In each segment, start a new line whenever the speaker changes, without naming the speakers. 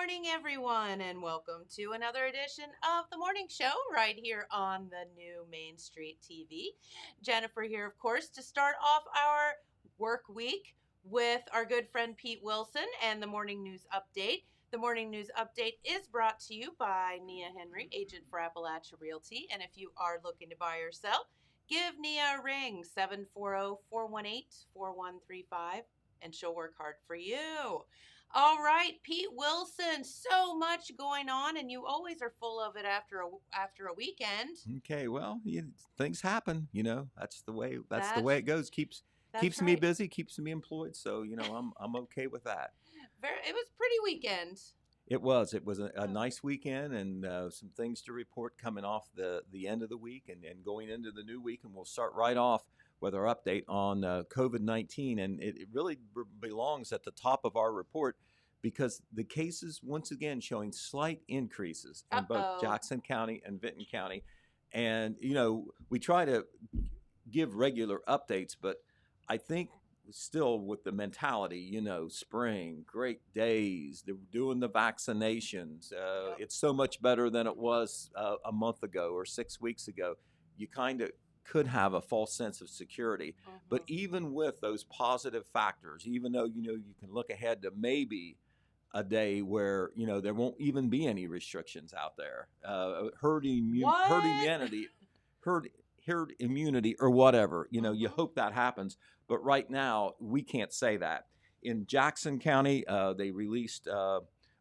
morning, everyone, and welcome to another edition of the morning show right here on the new Main Street TV. Jennifer here, of course, to start off our work week with our good friend Pete Wilson and the morning news update. The morning news update is brought to you by Nia Henry, agent for Appalachia Realty. And if you are looking to buy or sell, give Nia a ring, 740-418-4135, and she'll work hard for you. All right, Pete Wilson, so much going on, and you always are full of it after a weekend.
Okay, well, things happen. That's the way. That's the
That's
way it goes. Keeps
that's
keeps me
right.
busy, keeps me employed. So I'm okay with that.
It was pretty weekend.
It was a
Oh,
nice weekend and some things to report coming off the end of the week and going into the new week. And we'll start right off with our update on COVID-19, and it really belongs at the top of our report because the cases once again showing slight increases in both
uh-oh.
Jackson County and Vinton County. And we try to give regular updates, but I think still with the mentality, spring, great days, they're doing the vaccinations.
Yep.
It's so much better than it was a month ago or 6 weeks ago. You kind of could have a false sense of security. But
Mhm.
even with those positive factors, even though you can look ahead to maybe a day where there won't even be any restrictions out there, herd
What?
immunity, herd herd immunity or whatever. You
Mhm.
hope that happens, but right now we can't say that. In Jackson County, they released a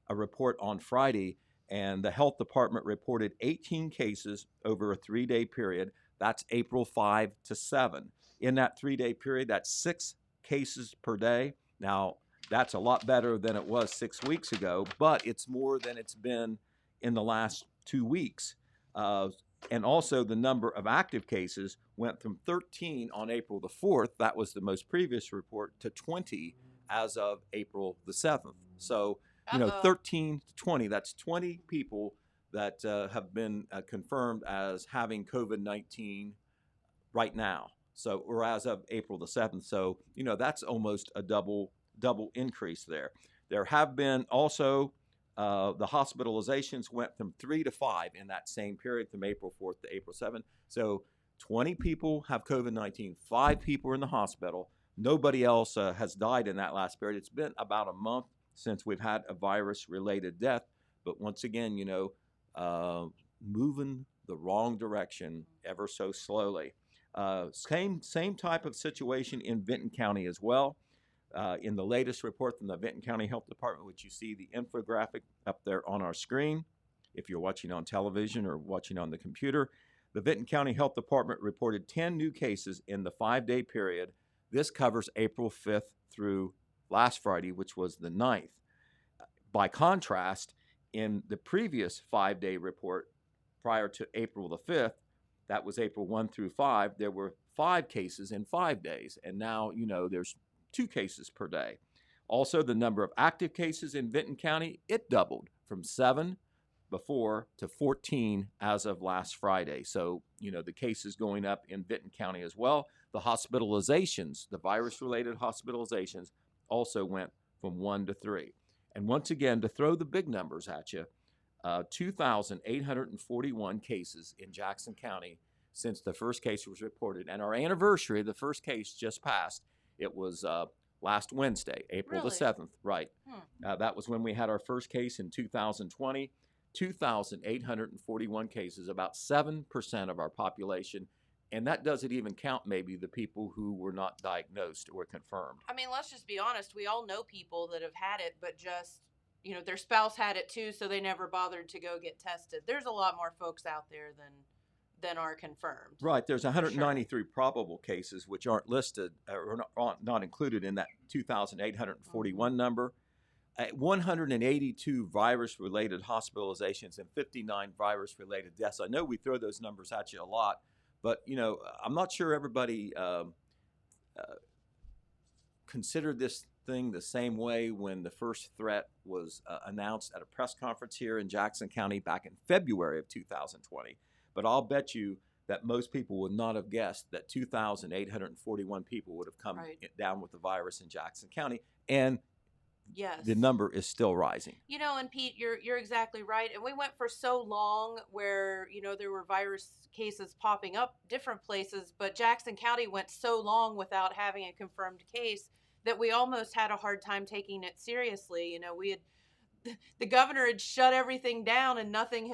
report on Friday, and the health department reported 18 cases over a 3-day period. That's April 5 to 7. In that 3-day period, that's 6 cases per day. Now, that's a lot better than it was 6 weeks ago, but it's more than it's been in the last 2 weeks. Uh, and also, the number of active cases went from 13 on April the 4th, that was the most previous report, to 20 as of April the 7th. So,
Uh-oh.
13 to 20, that's 20 people that have been confirmed as having COVID 19 right now. So, or as of April the 7th. So, that's almost a double increase there. There have been also the hospitalizations went from 3 to 5 in that same period from April 4th to April 7th. So 20 people have COVID 19, 5 people are in the hospital. Nobody else has died in that last period. It's been about a month since we've had a virus related death. But once again, moving the wrong direction ever so slowly. Same type of situation in Vinton County as well. In the latest report from the Vinton County Health Department, which you see the infographic up there on our screen, if you're watching on television or watching on the computer, the Vinton County Health Department reported 10 new cases in the 5-day period. This covers April 5th through last Friday, which was the 9th. By contrast, in the previous 5-day report prior to April the 5th, that was April 1 through 5, there were 5 cases in 5 days. And now, there's 2 cases per day. Also, the number of active cases in Vinton County, it doubled from 7 before to 14 as of last Friday. So, the cases going up in Vinton County as well. The hospitalizations, the virus-related hospitalizations, also went from 1 to 3. And once again, to throw the big numbers at you, 2,841 cases in Jackson County since the first case was reported. And our anniversary, the first case just passed. It was last Wednesday, April the
Really?
7th. Right.
Hmm.
That was when we had our first case in 2020. 2,841 cases, about 7% of our population. And that doesn't even count maybe the people who were not diagnosed or confirmed.
I mean, let's just be honest. We all know people that have had it, but just, their spouse had it too, so they never bothered to go get tested. There's a lot more folks out there than are confirmed.
Right. There's
For sure.
193 probable cases, which aren't listed or not included in that 2,841 number. 182 virus-related hospitalizations and 59 virus-related deaths. I know we throw those numbers at you a lot, but I'm not sure everybody considered this thing the same way when the first threat was announced at a press conference here in Jackson County back in February of 2020. But I'll bet you that most people would not have guessed that 2,841 people would have come
Right.
down with the virus in Jackson County. And
Yes.
the number is still rising.
You know, and Pete, you're exactly right. And we went for so long where, you know, there were virus cases popping up different places, but Jackson County went so long without having a confirmed case that we almost had a hard time taking it seriously. You know, we had the governor had shut everything down and nothing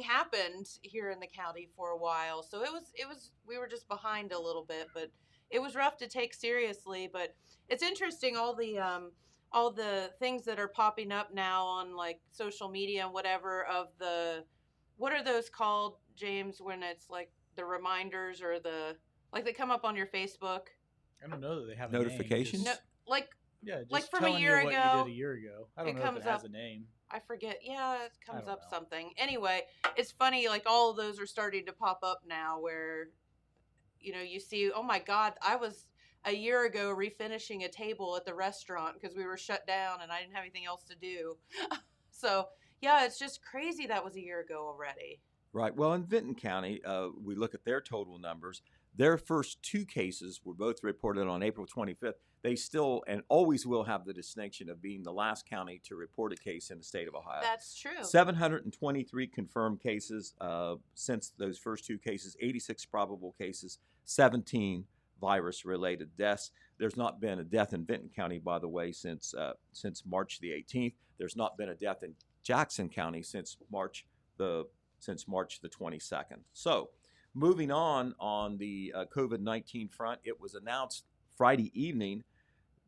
happened here in the county for a while. So it was we were just behind a little bit, but it was rough to take seriously. But it's interesting all the things that are popping up now on like social media and whatever of the what are those called, James, when it's like the reminders or the like they come up on your Facebook?
I don't know that they have a name.
Notifications?
No, like
Yeah,
like
just
from a
telling
year
you what you
ago.
did a year ago. I don't
It
know if
comes
it has
up.
a name.
I forget. Yeah, it comes
don't
up
know.
something. Anyway, it's funny. Like all of those are starting to pop up now, where you know you see, oh my God, I was a year ago refinishing a table at the restaurant because we were shut down and I didn't have anything else to do. So yeah, it's just crazy that was a year ago already.
Right. Well, in Vinton County, we look at their total numbers. Their first two cases were both reported on April 25th. They still and always will have the distinction of being the last county to report a case in the state of Ohio.
That's true.
723 confirmed cases since those first two cases, 86 probable cases, 17 virus-related deaths. There's not been a death in Vinton County, by the way, since March the 18th. There's not been a death in Jackson County since March the 22nd. So, moving on the COVID-19 front, it was announced Friday evening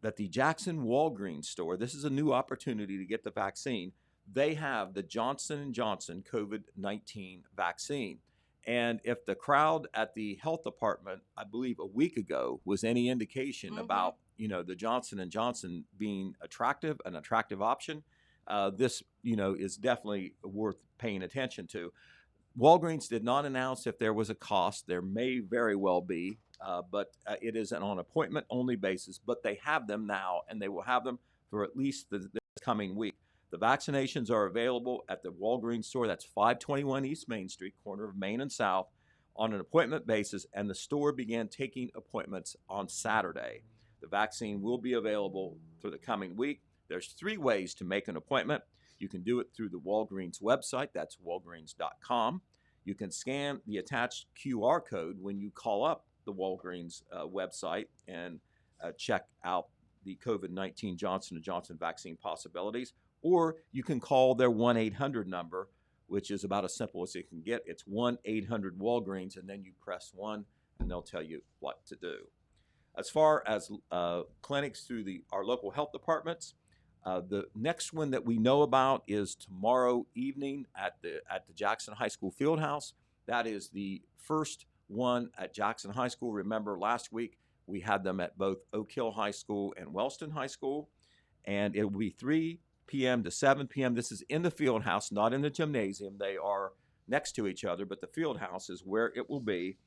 that the Jackson Walgreens store, this is a new opportunity to get the vaccine. They have the Johnson & Johnson COVID-19 vaccine. And if the crowd at the health department, I believe a week ago, was any indication about, you know, the Johnson & Johnson being an attractive option, this, you know, is definitely worth paying attention to. Walgreens did not announce if there was a cost. There may very well be, but it is on appointment-only basis. But they have them now, and they will have them for at least the coming week. The vaccinations are available at the Walgreens store. That's 521 East Main Street, corner of Main and South, on an appointment basis, and the store began taking appointments on Saturday. The vaccine will be available for the coming week. There's 3 ways to make an appointment. You can do it through the Walgreens website. That's walgreens.com. You can scan the attached QR code when you call up the Walgreens website and check out the COVID-19 Johnson & Johnson vaccine possibilities. Or you can call their 1-800 number, which is about as simple as it can get. It's 1-800-WALGREENS, and then you press 1, and they'll tell you what to do. As far as clinics through our local health departments, the next one that we know about is tomorrow evening at the Jackson High School Fieldhouse. That is the first one at Jackson High School. Remember, last week we had them at both Oak Hill High School and Wellston High School, and it will be 3 p.m. to 7 p.m. This is in the Fieldhouse, not in the gymnasium. They are next to each other, but the Fieldhouse is where it will be.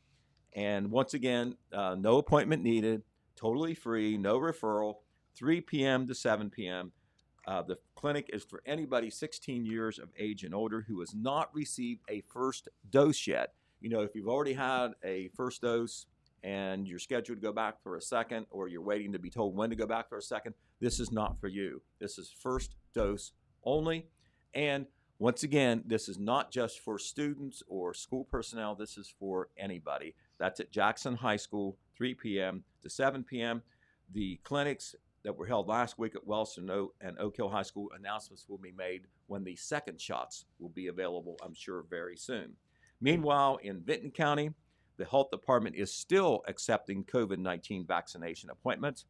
And once again, no appointment needed, totally free, no referral, 3 p.m. to 7 p.m. The clinic is for anybody 16 years of age and older who has not received a first dose yet. You know, if you've already had a first dose and you're scheduled to go back for a second, or you're waiting to be told when to go back for a second, this is not for you. This is first dose only. And once again, this is not just for students or school personnel. This is for anybody. That's at Jackson High School, 3 p.m. to 7 p.m. The clinics that were held last week at Wellston and Oak Hill High School, announcements will be made when the second shots will be available, I'm sure, very soon. Meanwhile, in Vinton County, the health department is still accepting COVID-19 vaccination appointments,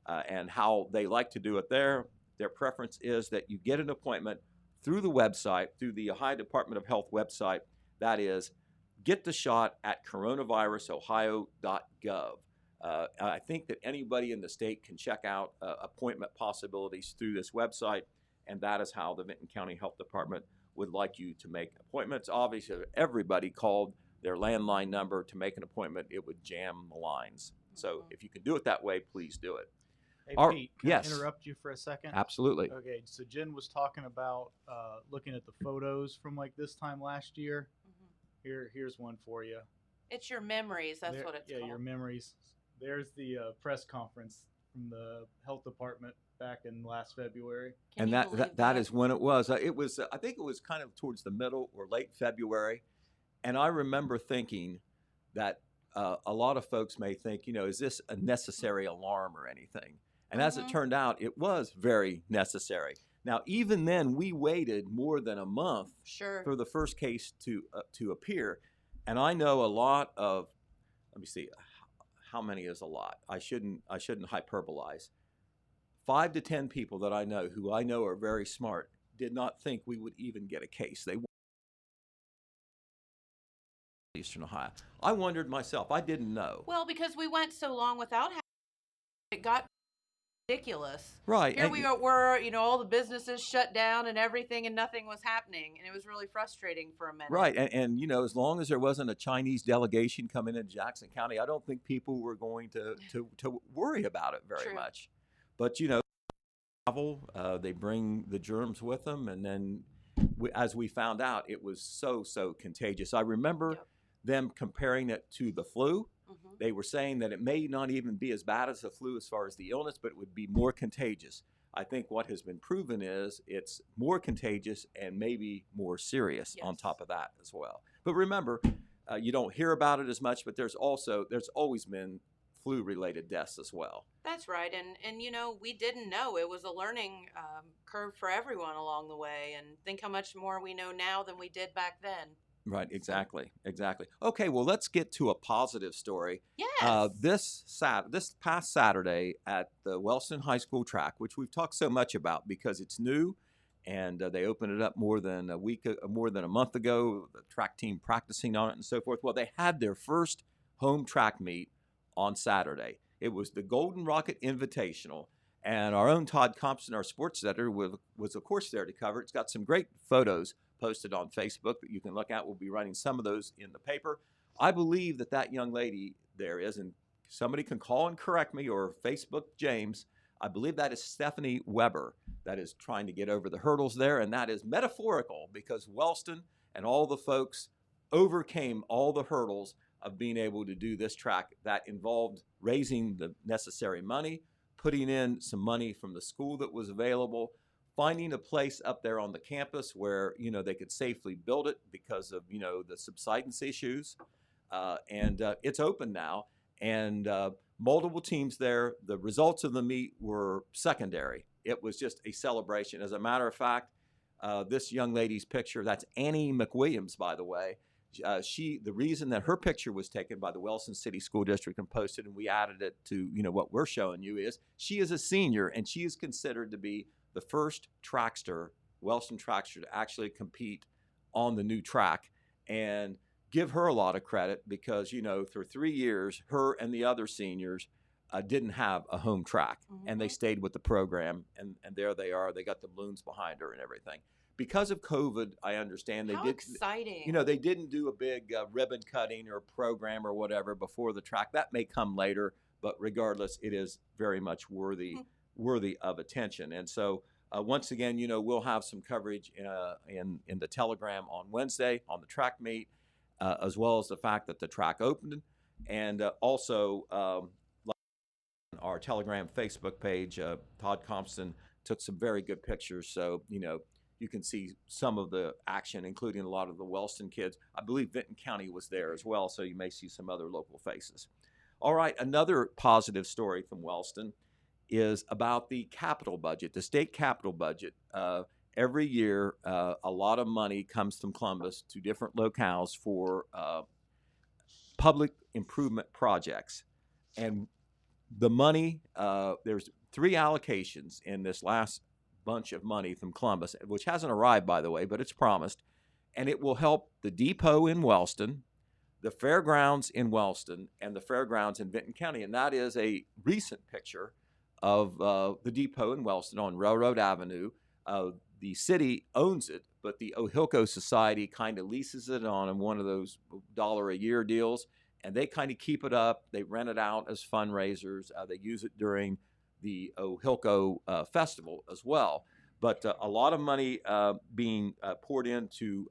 and how they like to do it there. Their preference is that you get an appointment through the website, through the Ohio Department of Health website. That is, get the shot at coronavirusohio.gov. I think that anybody in the state can check out appointment possibilities through this website, and that is how the Vinton County Health Department would like you to make appointments. Obviously, if everybody called their landline number to make an appointment, it would jam the lines. So if you can do it that way, please do it.
Hey, Pete, can
yes.
I interrupt you for a second?
Absolutely.
Okay, so Jen was talking about looking at the photos from like this time last year. Here's one for you.
It's your memories. That's what it's called.
Yeah, your memories. There's the press conference from the health department back in last February.
Can
And
you
that,
believe
that that is when it was. I think it was kind of towards the middle or late February, and I remember thinking that a lot of folks may think, is this a necessary alarm or anything? And as it
Mhm.
turned out, it was very necessary. Now, even then, we waited more than a month
Sure.
for the first case to appear, and I know a lot of. Let me see, how many is a lot? I shouldn't hyperbolize. 5 to 10 people that I know who I know are very smart did not think we would even get a case. They Eastern Ohio. I wondered myself. I didn't know.
Well, because we went so long without having it, got ridiculous.
Right.
Here we were, all the businesses shut down and everything, and nothing was happening, and it was really frustrating for a minute.
Right. And as long as there wasn't a Chinese delegation coming into Jackson County, I don't think people were going to worry about it very
True.
much. But, travel, they bring the germs with them. And then as we found out, it was so contagious. I remember
Yep.
them comparing it to the flu.
Mhm.
They were saying that it may not even be as bad as the flu as far as the illness, but it would be more contagious. I think what has been proven is it's more contagious and maybe more serious on
Yes.
top of that as well. But remember, you don't hear about it as much, but there's always been flu-related deaths as well.
That's right, and we didn't know. It was a learning curve for everyone along the way, and think how much more we know now than we did back then.
Right, exactly. Okay, well, let's get to a positive story.
Yes.
This past Saturday at the Wellston High School track, which we've talked so much about because it's new, and they opened it up more than a month ago. The track team practicing on it and so forth. Well, they had their first home track meet on Saturday. It was the Golden Rocket Invitational, and our own Todd Compson, our sports editor, was of course there to cover it. It's got some great photos posted on Facebook that you can look at. We'll be writing some of those in the paper. I believe that young lady there is, and somebody can call and correct me or Facebook James. I believe that is Stephanie Weber that is trying to get over the hurdles there, and that is metaphorical because Wellston and all the folks overcame all the hurdles of being able to do this track that involved raising the necessary money, putting in some money from the school that was available, finding a place up there on the campus where they could safely build it because of the subsidence issues, and it's open now, and multiple teams there. The results of the meet were secondary. It was just a celebration. As a matter of fact, this young lady's picture, that's Annie McWilliams, by the way. The reason that her picture was taken by the Wellston City School District and posted, and we added it to what we're showing you, is she is a senior and she is considered to be the first Wellston trackster to actually compete on the new track, and give her a lot of credit because for 3 years her and the other seniors didn't have a home track, and they stayed with the program, and there they are. They got the balloons behind her and everything. Because of COVID, I understand
How exciting.
they didn't do a big ribbon cutting or program or whatever before the track. That may come later, but regardless, it is very much worthy of attention. And so once again, we'll have some coverage in the Telegram on Wednesday on the track meet, as well as the fact that the track opened, and also our Telegram Facebook page. Todd Compson took some very good pictures, so you can see some of the action, including a lot of the Wellston kids. I believe Vinton County was there as well, so you may see some other local faces. All right, another positive story from Wellston is about the capital budget, the state capital budget. Every year, a lot of money comes from Columbus to different locales for public improvement projects. And the money, there's 3 allocations in this last bunch of money from Columbus, which hasn't arrived, by the way, but it's promised. And it will help the depot in Wellston, the fairgrounds in Wellston, and the fairgrounds in Vinton County. And that is a recent picture of the depot in Wellston on Railroad Avenue. The city owns it, but the Ohilco Society kind of leases it on one of those $1-a-year deals, and they kind of keep it up. They rent it out as fundraisers. They use it during the Ohilco Festival as well. But a lot of money being poured into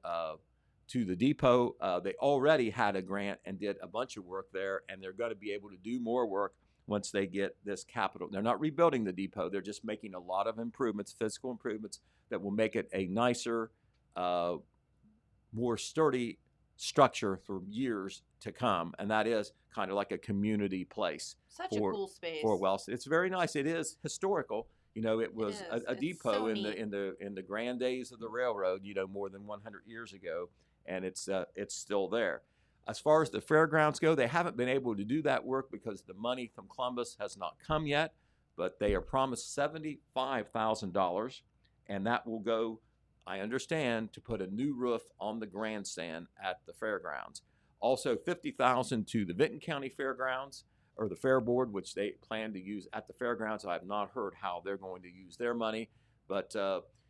to the depot. They already had a grant and did a bunch of work there, and they're going to be able to do more work once they get this capital. They're not rebuilding the depot. They're just making a lot of improvements, physical improvements that will make it a nicer, more sturdy structure for years to come. And that is kind of like a community place.
Such a cool space.
For Wellston. It's very nice. It is historical. You know, it was a depot
so
in the grand days of the railroad, you know, more than 100 years ago, and it's still there. As far as the fairgrounds go, they haven't been able to do that work because the money from Columbus has not come yet, but they are promised $75,000, and that will go, I understand, to put a new roof on the grandstand at the fairgrounds. Also, $50,000 to the Vinton County Fairgrounds, or the Fair Board, which they plan to use at the fairgrounds. I have not heard how they're going to use their money, but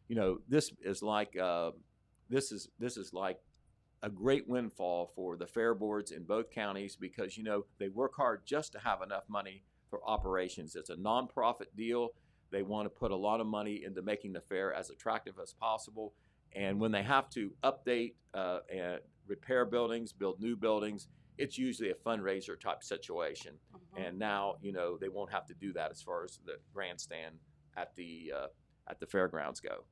you know, this is like this is like a great windfall for the fair boards in both counties, because you know they work hard just to have enough money for operations. It's a nonprofit deal. They want to put a lot of money into making the fair as attractive as possible, and when they have to update and repair buildings, build new buildings, it's usually a fundraiser type situation. And now, you know, they won't have to do that as far as the grandstand at the fairgrounds go.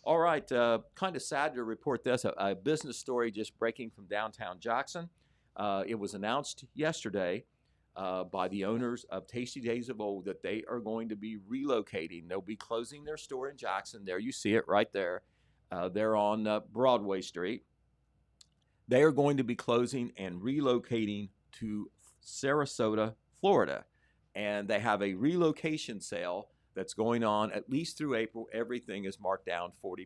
All right, kind of sad to report this, a business story just breaking from downtown Jackson. It was announced yesterday by the owners of Tasty Days of Old that they are going to be relocating. They'll be closing their store in Jackson. There you see it right there. They're on Broadway Street. They are going to be closing and relocating to Sarasota, Florida. And they have a relocation sale that's going on at least through April. Everything is marked down 40%.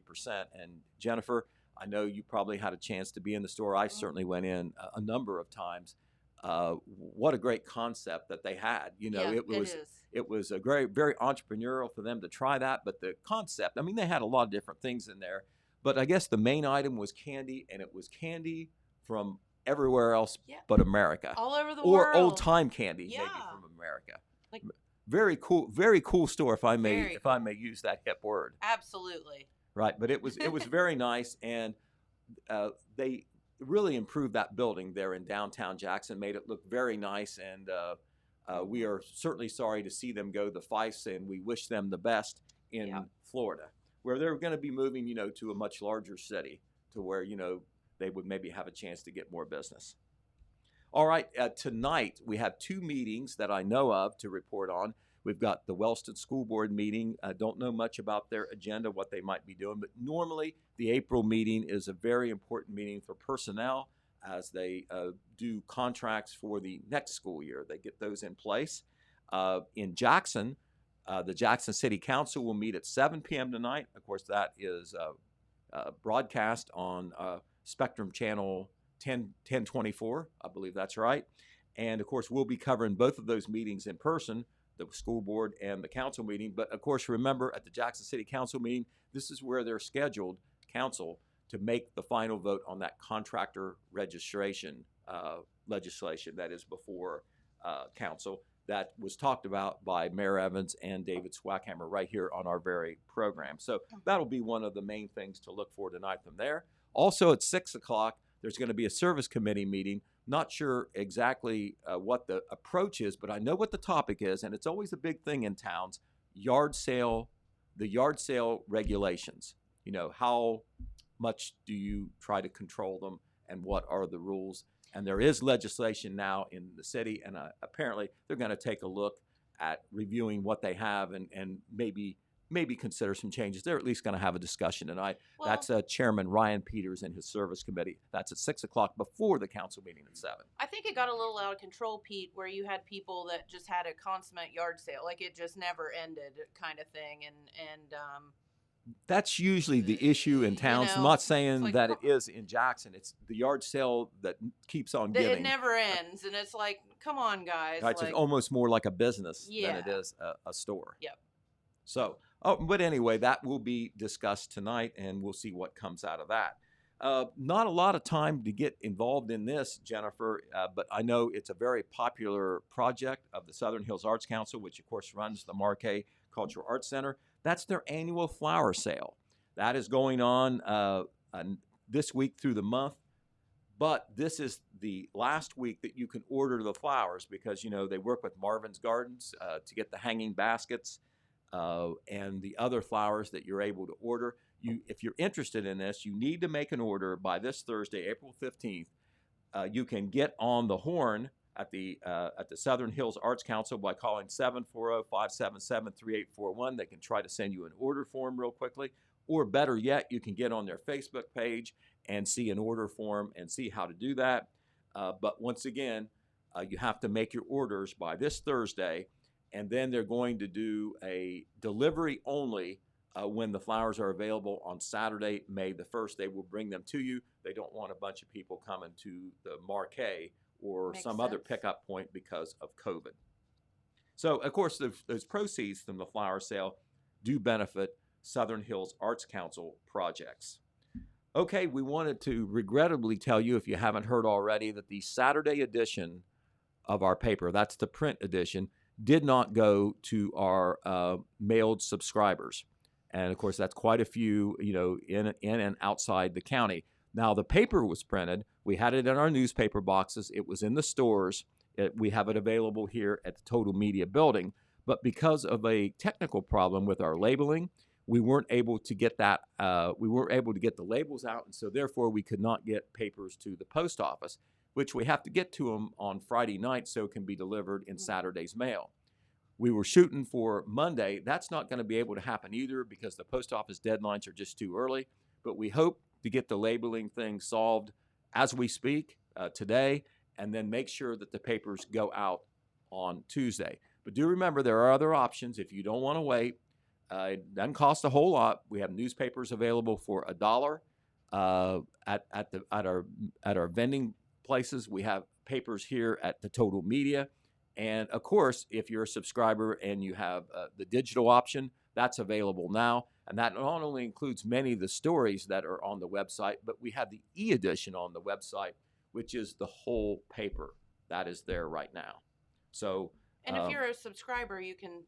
And Jennifer, I know you probably had a chance to be in the store. I certainly went in a number of times. What a great concept that they had. You know, it was a very entrepreneurial for them to try that. But the concept, I mean, they had a lot of different things in there. But I guess the main item was candy, and it was candy from everywhere else but America.
All over the
world.
Or
old-time candy, maybe from America. Like, very cool store, if I may use that hip word.
Absolutely.
Right, but it was very nice, and they really improved that building there in downtown Jackson, made it look very nice, and we are certainly sorry to see them go the Fifes, and we wish them the best in Florida, where they're going to be moving, you know, to a much larger city, to where, you know, they would maybe have a chance to get more business. All right, tonight we have two meetings that I know of to report on. We've got the Wellston School Board meeting. I don't know much about their agenda, what they might be doing, but normally the April meeting is a very important meeting for personnel as they do contracts for the next school year. They get those in place. In Jackson, the Jackson City Council will meet at 7 p.m. tonight. Of course, that is broadcast on Spectrum Channel 1024, I believe that's right. And, of course, we'll be covering both of those meetings in person, the school board and the council meeting. But, of course, remember, at the Jackson City Council meeting, this is where they're scheduled, council, to make the final vote on that contractor registration legislation that is before council. That was talked about by Mayor Evans and David Swackhammer right here on our very program. So that'll be one of the main things to look for tonight from there. Also at 6 o'clock, there's going to be a service committee meeting. Not sure exactly what the approach is, but I know what the topic is, and it's always a big thing in towns, the yard sale regulations. You know, how much do you try to control them, and what are the rules? And there is legislation now in the city, and apparently they're going to take a look at reviewing what they have and maybe consider some changes. They're at least going to have a discussion tonight. Well, that's Chairman Ryan Peters and his service committee. That's at 6 o'clock before the council meeting at 7.
I think it got a little out of control, Pete, where you had people that just had a consummate yard sale, like it just never ended kind of thing. And
that's usually the issue in towns. You know, I'm not saying like, that it is in Jackson. It's the yard sale that keeps on giving.
It never ends, and it's like, come on, guys.
Right, like, it's almost more like a business than it is a store.
Yep.
So, but anyway, that will be discussed tonight, and we'll see what comes out of that. Not a lot of time to get involved in this, Jennifer, but I know it's a very popular project of the Southern Hills Arts Council, which, of course, runs the Marquet Cultural Arts Center. That's their annual flower sale. That is going on this week through the month, but this is the last week that you can order the flowers because, they work with Marvin's Gardens to get the hanging baskets and the other flowers that you're able to order. If you're interested in this, you need to make an order by this Thursday, April 15th. You can get on the horn at the Southern Hills Arts Council by calling 740-577-3841. They can try to send you an order form real quickly. Or better yet, you can get on their Facebook page and see an order form and see how to do that. But once again, you have to make your orders by this Thursday, and then they're going to do a delivery only when the flowers are available on Saturday, May the 1st. They will bring them to you. They don't want a bunch of people coming to the marquee or
Makes
some
sense.
other pickup point because of COVID. So, of course, those proceeds from the flower sale do benefit Southern Hills Arts Council projects. Okay, we wanted to regrettably tell you, if you haven't heard already, that the Saturday edition of our paper, that's the print edition, did not go to our mailed subscribers. And of course, that's quite a few, in and outside the county. Now, the paper was printed. We had it in our newspaper boxes. It was in the stores. We have it available here at the Total Media building. But because of a technical problem with our labeling, we weren't able to get that. We weren't able to get the labels out, and so therefore we could not get papers to the post office, which we have to get to them on Friday night so it can be delivered in Saturday's mail. We were shooting for Monday. That's not going to be able to happen either because the post office deadlines are just too early. But we hope to get the labeling thing solved as we speak today, and then make sure that the papers go out on Tuesday. But do remember, there are other options if you don't want to wait. It doesn't cost a whole lot. We have newspapers available for $1 at our vending places. We have papers here at the Total Media. And of course, if you're a subscriber and you have the digital option, that's available now. And that not only includes many of the stories that are on the website, but we have the e-edition on the website, which is the whole paper. That is there right now. So,
and if you're a subscriber, you can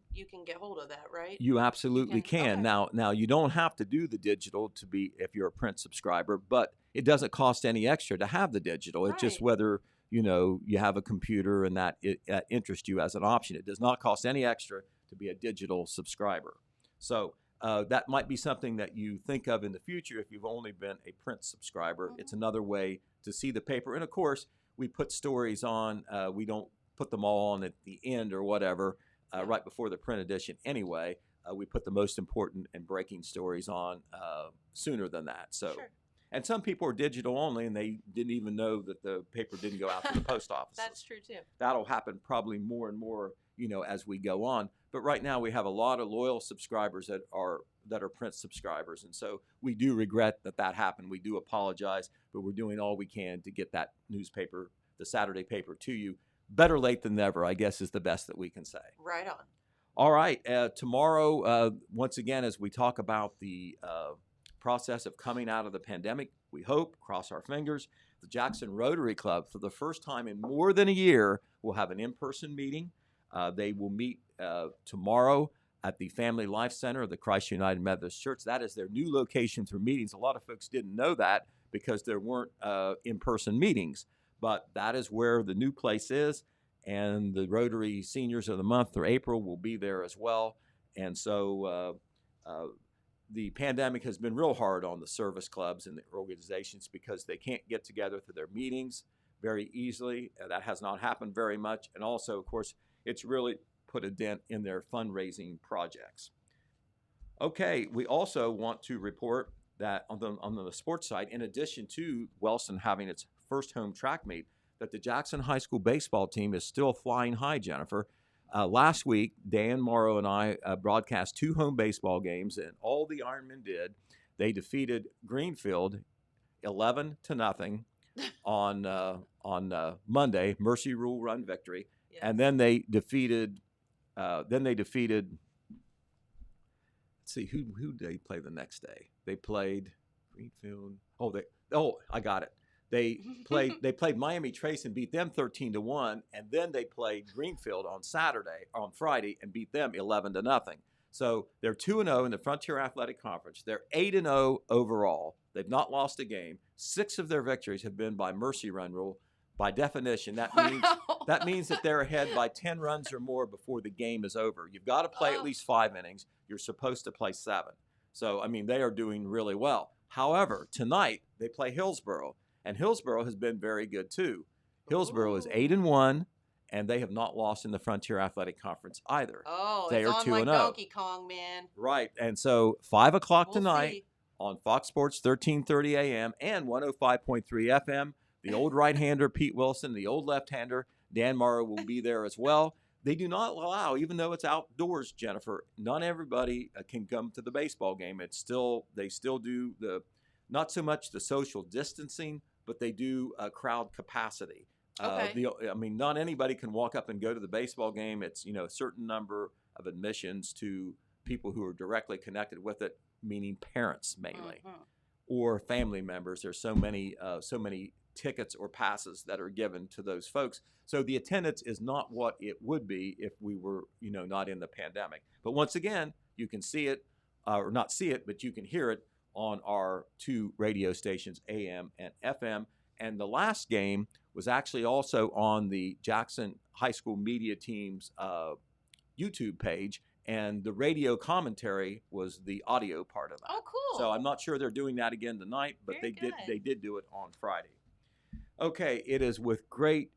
get hold of that, right?
You absolutely can.
Okay.
Now you don't have to do the digital to be if you're a print subscriber, but it doesn't cost any extra to have the digital. It's just
Right.
whether you have a computer and that it interests you as an option. It does not cost any extra to be a digital subscriber. So that might be something that you think of in the future if you've only been a print subscriber.
Mhm.
It's another way to see the paper. And of course, we put stories on. We don't put them all on at the end or whatever, right before the print edition anyway. We put the most important and breaking stories on sooner than that. So.
Sure.
And some people are digital only, and they didn't even know that the paper didn't go out to the post office.
That's true too.
That'll happen probably more and more, as we go on. But right now, we have a lot of loyal subscribers that are print subscribers, and so we do regret that happened. We do apologize, but we're doing all we can to get that newspaper, the Saturday paper, to you. Better late than never, I guess, is the best that we can say.
Right on.
All right, tomorrow, once again, as we talk about the process of coming out of the pandemic, we hope, cross our fingers, the Jackson Rotary Club, for the first time in more than a year, will have an in-person meeting. They will meet tomorrow at the Family Life Center of the Christ United Methodist Church. That is their new location for meetings. A lot of folks didn't know that because there weren't in-person meetings, but that is where the new place is, and the Rotary Seniors of the Month for April will be there as well. And so the pandemic has been real hard on the service clubs and the organizations because they can't get together for their meetings very easily. That has not happened very much. And also, of course, it's really put a dent in their fundraising projects. Okay, we also want to report that on the sports side, in addition to Wellston having its first home track meet, that the Jackson High School baseball team is still flying high, Jennifer. Last week, Dan Morrow and I broadcast 2 home baseball games, and all the Ironmen did. They defeated Greenfield 11-0 on Monday, Mercy Rule Run victory,
Yes.
and then they defeated. Let's see, who did they play the next day? They played Greenfield. I got it. They played Miami Trace and beat them 13-1, and then they played Greenfield on Friday, and beat them 11-0. So they're 2-0 in the Frontier Athletic Conference. They're 8-0 overall. They've not lost a game. 6 of their victories have been by Mercy Run Rule. By definition, that means that they're ahead by 10 runs or more before the game is over. You've got to play at least 5 innings. You're supposed to play 7. So, I mean, they are doing really well. However, tonight they play Hillsborough, and Hillsborough has been very good too. Hillsborough is 8-1, and they have not lost in the Frontier Athletic Conference either.
Oh,
they
it's
are
on
2-0.
like Donkey Kong, man.
Right, and so 5 o'clock
We'll
tonight
see.
on Fox Sports 1330 AM and 105.3 FM. The old right-hander, Pete Wilson, the old left-hander, Dan Morrow, will be there as well. They do not allow, even though it's outdoors, Jennifer, not everybody can come to the baseball game. They still do not so much the social distancing, but they do crowd capacity.
Okay.
Not anybody can walk up and go to the baseball game. It's, a certain number of admissions to people who are directly connected with it, meaning parents mainly, or family members. There's so many tickets or passes that are given to those folks. So the attendance is not what it would be if we were, not in the pandemic. But once again, you can see it, or not see it, but you can hear it on our 2 radio stations, AM and FM. And the last game was actually also on the Jackson High School media team's YouTube page. And the radio commentary was the audio part of that.
Oh, cool.
So I'm not sure they're doing that again tonight, but
Very good.
They did do it on Friday. Okay, it is with great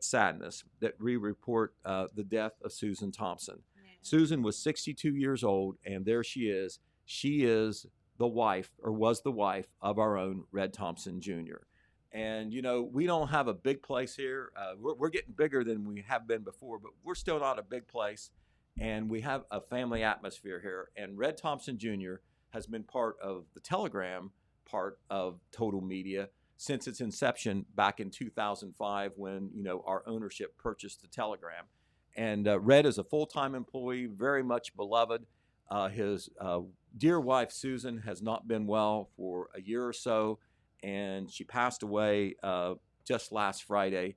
sadness that we report the death of Susan Thompson.
Yeah.
Susan was 62 years old, and there she is. She is the wife, or was the wife, of our own Red Thompson Jr. And, we don't have a big place here. We're getting bigger than we have been before, but we're still not a big place. And we have a family atmosphere here. And Red Thompson Jr. has been part of the Telegram part of Total Media since its inception back in 2005 when, our ownership purchased the Telegram. And Red is a full-time employee, very much beloved. His dear wife, Susan, has not been well for a year or so, and she passed away just last Friday.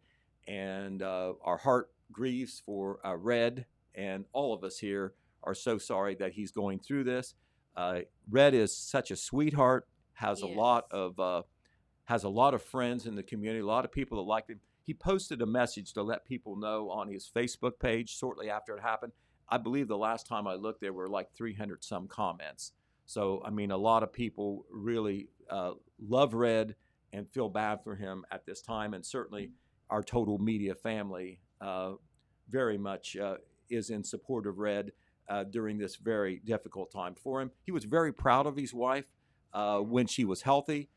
And our heart grieves for Red, and all of us here are so sorry that he's going through this. Red is such a sweetheart, has a lot of friends in the community, a lot of people that like him. He posted a message to let people know on his Facebook page shortly after it happened. I believe the last time I looked, there were like 300 some comments. So, a lot of people really love Red and feel bad for him at this time. And certainly our Total Media family very much is in support of Red during this very difficult time for him. He was very proud of his wife when she was healthy.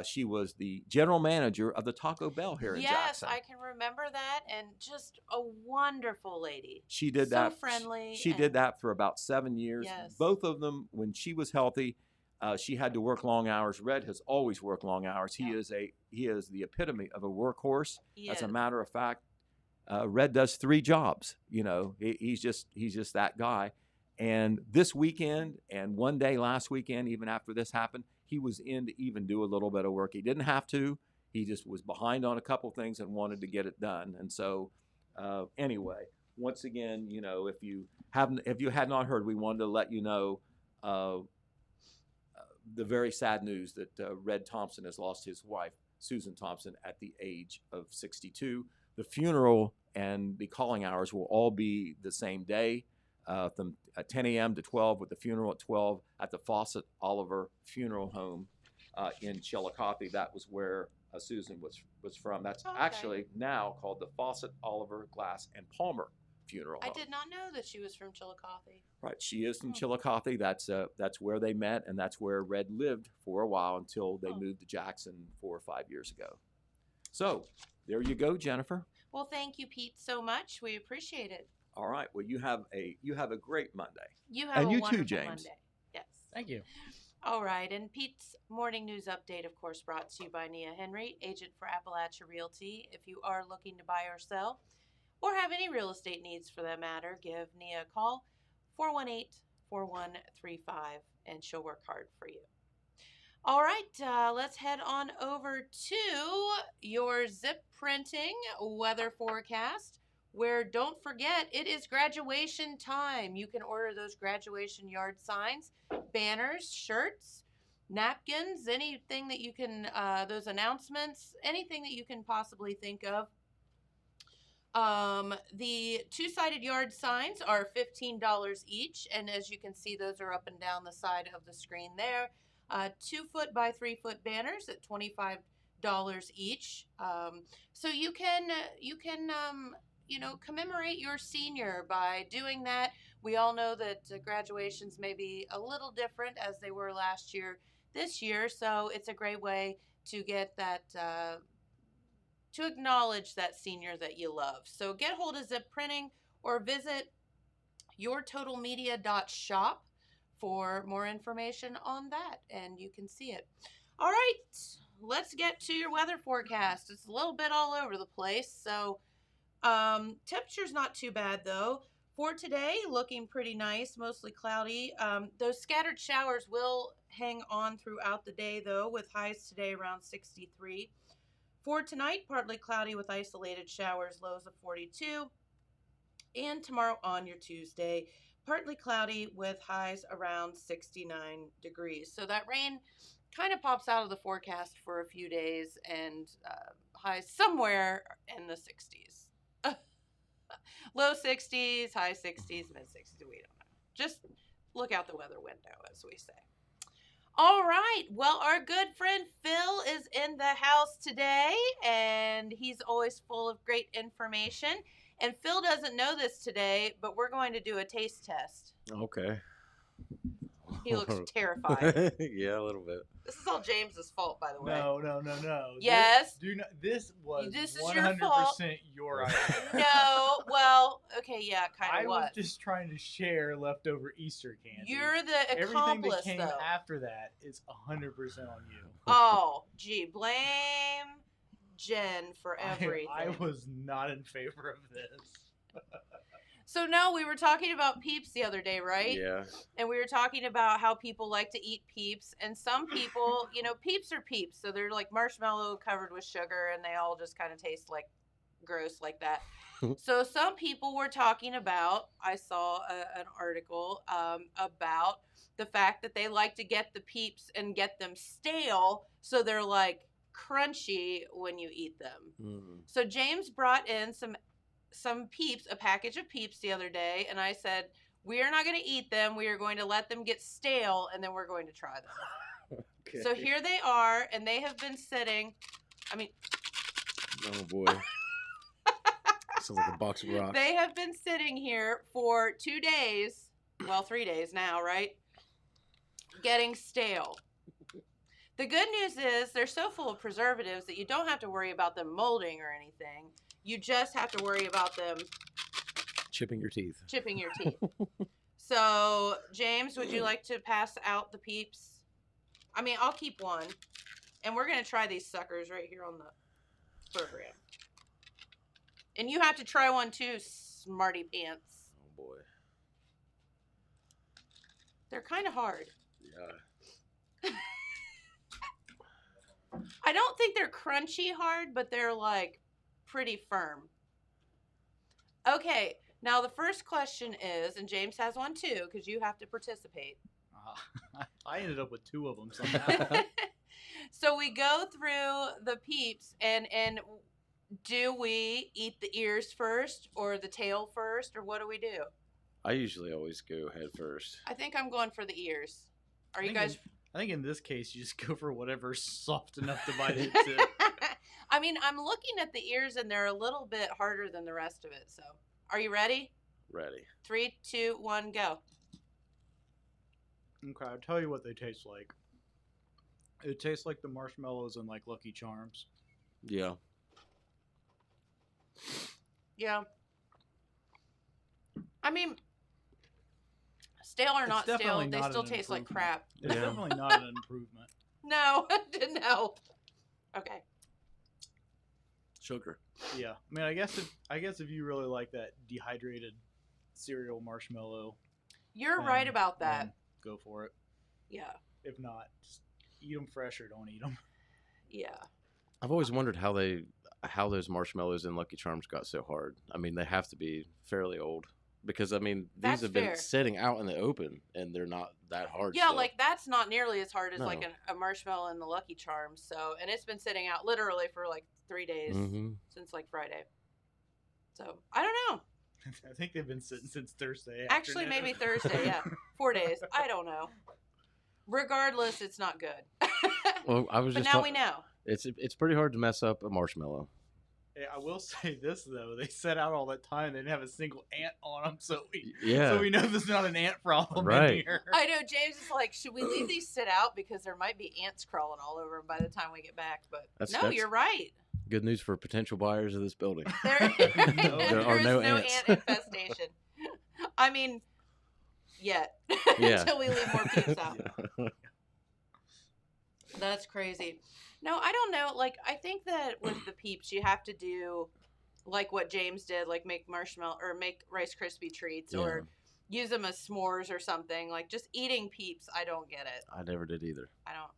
She was the general manager of the Taco Bell here in Jackson.
Yes, I can remember that, and just a wonderful lady.
She did
so
that.
So friendly.
She did that for about 7 years.
Yes.
Both of them, when she was healthy, she had to work long hours. Red has always worked long hours. He is the epitome of a workhorse. As a matter of fact, Red does 3 jobs. He's just that guy. And this weekend and one day last weekend, even after this happened, he was in to even do a little bit of work. He didn't have to. He just was behind on a couple things and wanted to get it done. And so, anyway, once again, if you had not heard, we wanted to let you know the very sad news that Red Thompson has lost his wife, Susan Thompson, at the age of 62. The funeral and the calling hours will all be the same day. From 10 a.m. to 12, with the funeral at 12 at the Fawcett Oliver Funeral Home in Chillicothe. That was where Susan was from. That's actually now called the Fawcett Oliver Glass and Palmer Funeral Home.
I did not know that she was from Chillicothe.
Right, she is from Chillicothe. That's where they met, and that's where Red lived for a while until they moved to Jackson 4 or 5 years ago. So there you go, Jennifer.
Well, thank you, Pete, so much. We appreciate it.
All right. Well, you have a great Monday.
You have
and
a
you
wonderful
too, James.
Monday. Yes.
Thank you.
All right. And Pete's morning news update, of course, brought to you by Nia Henry, agent for Appalachia Realty. If you are looking to buy or sell, or have any real estate needs for that matter, give Nia a call, 418-4135, and she'll work hard for you. All right, let's head on over to your zip printing weather forecast, where, don't forget, it is graduation time. You can order those graduation yard signs, banners, shirts, napkins, anything that you can, those announcements, anything that you can possibly think of. The two-sided yard signs are $15 each, and as you can see, those are up and down the side of the screen there. 2-foot by 3-foot banners at $25 each. So you can commemorate your senior by doing that. We all know that graduations may be a little different as they were last year, this year, so it's a great way to get that. To acknowledge that senior that you love. So get hold of Zip Printing or visit YourTotalMedia.shop for more information on that, and you can see it. All right, let's get to your weather forecast. It's a little bit all over the place, so temperature's not too bad though. For today, looking pretty nice, mostly cloudy. Those scattered showers will hang on throughout the day though, with highs today around 63. For tonight, partly cloudy with isolated showers, lows of 42. And tomorrow on your Tuesday, partly cloudy with highs around 69 degrees. So that rain kind of pops out of the forecast for a few days and highs somewhere in the 60s. Low 60s, high 60s, mid 60s, we don't know. Just look out the weather window, as we say. All right. Well, our good friend Phil is in the house today, and he's always full of great information. And Phil doesn't know this today, but we're going to do a taste test.
Okay.
He looks terrified.
Yeah, a little bit.
This is all James's fault, by the way.
No.
Yes.
This was
This is
100%
your fault.
your idea.
No. Well, okay, yeah, kind
I
of
was just trying to share leftover Easter candy.
You're the
Everything
accomplice,
that came
though.
after that is 100% on you.
Oh, gee, blame Jen for everything.
I was not in favor of this.
So no, we were talking about Peeps the other day, right?
Yeah.
And we were talking about how people like to eat Peeps, and some people, Peeps are Peeps, so they're like marshmallow covered with sugar, and they all just kind of taste like gross like that. So some people were talking about, I saw an article about the fact that they like to get the Peeps and get them stale, so they're like crunchy when you eat them.
Mm.
So James brought in some Peeps, a package of Peeps the other day, and I said, we are not going to eat them. We are going to let them get stale, and then we're going to try them.
Okay.
So here they are, and they have been sitting.
Oh boy. Sounds like a box of rocks.
They have been sitting here for 2 days. Well, 3 days now, right? Getting stale. The good news is they're so full of preservatives that you don't have to worry about them molding or anything. You just have to worry about them
chipping your teeth.
So, James, would you like to pass out the Peeps? I'll keep one. And we're going to try these suckers right here on the program. And you have to try one too, smarty pants.
Oh boy.
They're kind of hard.
Yeah.
I don't think they're crunchy hard, but they're like pretty firm. Okay, now the first question is, and James has one too, because you have to participate.
I ended up with 2 of them somehow.
So we go through the Peeps, and do we eat the ears first or the tail first, or what do we do?
I usually always go head first.
I think I'm going for the ears. Are you guys?
I think in this case, you just go for whatever's soft enough to bite into.
I'm looking at the ears, and they're a little bit harder than the rest of it. So, are you ready?
Ready.
3, 2, 1, go.
Okay, I'll tell you what they taste like. It tastes like the marshmallows and like Lucky Charms.
Yeah.
Yeah. Stale or not stale, they still taste like crap.
It's definitely not an improvement.
No, no. Okay.
Sugar.
Yeah, I guess if you really like that dehydrated cereal marshmallow,
You're right about that.
Go for it.
Yeah.
If not, just eat them fresh or don't eat them.
Yeah.
I've always wondered how those marshmallows in Lucky Charms got so hard. They have to be fairly old. because I mean these
That's
have
fair.
been sitting out in the open and they're not that hard.
Yeah,
so.
like that's not nearly as hard as
No.
like a marshmallow and the Lucky Charms. So, and it's been sitting out literally for like 3 days since like Friday. So I don't know.
I think they've been sitting since Thursday.
Actually,
afternoon.
maybe Thursday. Yeah, 4 days. I don't know. Regardless, it's not good.
Well, I was
but
just.
now we know.
It's pretty hard to mess up a marshmallow.
Hey, I will say this though: they set out all that time. They didn't have a single ant on them, so
Yeah.
we know there's not an ant problem
Right.
in here.
I know James is like, should we leave these sit out because there might be ants crawling all over them by the time we get back? But no, you're right.
Good news for potential buyers of this building.
There
are
is
no
no
ants.
ant infestation. I mean, yet
Yeah.
until we leave more peeps out. That's crazy. No, I don't know. Like, I think that with the peeps, you have to do like what James did, like make marshmallow or make Rice Krispie treats or use them as s'mores or something. Like, just eating peeps, I don't get it.
I never did either.
I don't.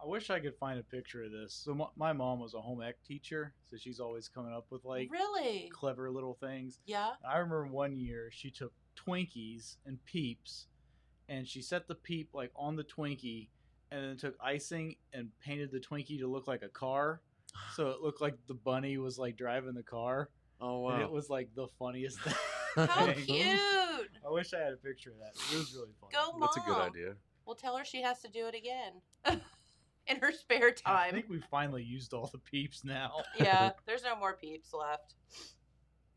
I wish I could find a picture of this. So my mom was a home ec teacher, so she's always coming up with like
Really?
clever little things.
Yeah.
I remember one year she took Twinkies and Peeps, and she set the Peep like on the Twinkie, and then took icing and painted the Twinkie to look like a car, so it looked like the bunny was like driving the car.
Oh wow!
And it was like the funniest thing.
How cute!
I wish I had a picture of that. It was really funny.
Go, Mom.
That's a good idea.
Well, tell her she has to do it again in her spare
I
time.
think we finally used all the Peeps now.
Yeah, there's no more peeps left.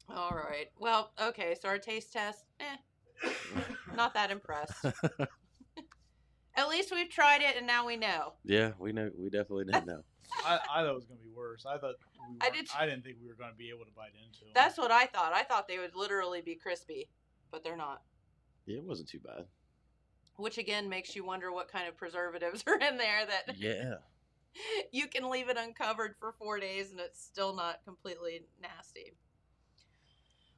All right. Well, okay. So our taste test, not that impressed. At least we've tried it, and now we know.
Yeah, we know. We definitely didn't know.
I thought it was going to be worse. I didn't think we were going to be able to bite into them.
That's what I thought. I thought they would literally be crispy, but they're not.
Yeah, it wasn't too bad.
Which again makes you wonder what kind of preservatives are in there that you can leave it uncovered for 4 days and it's still not completely nasty.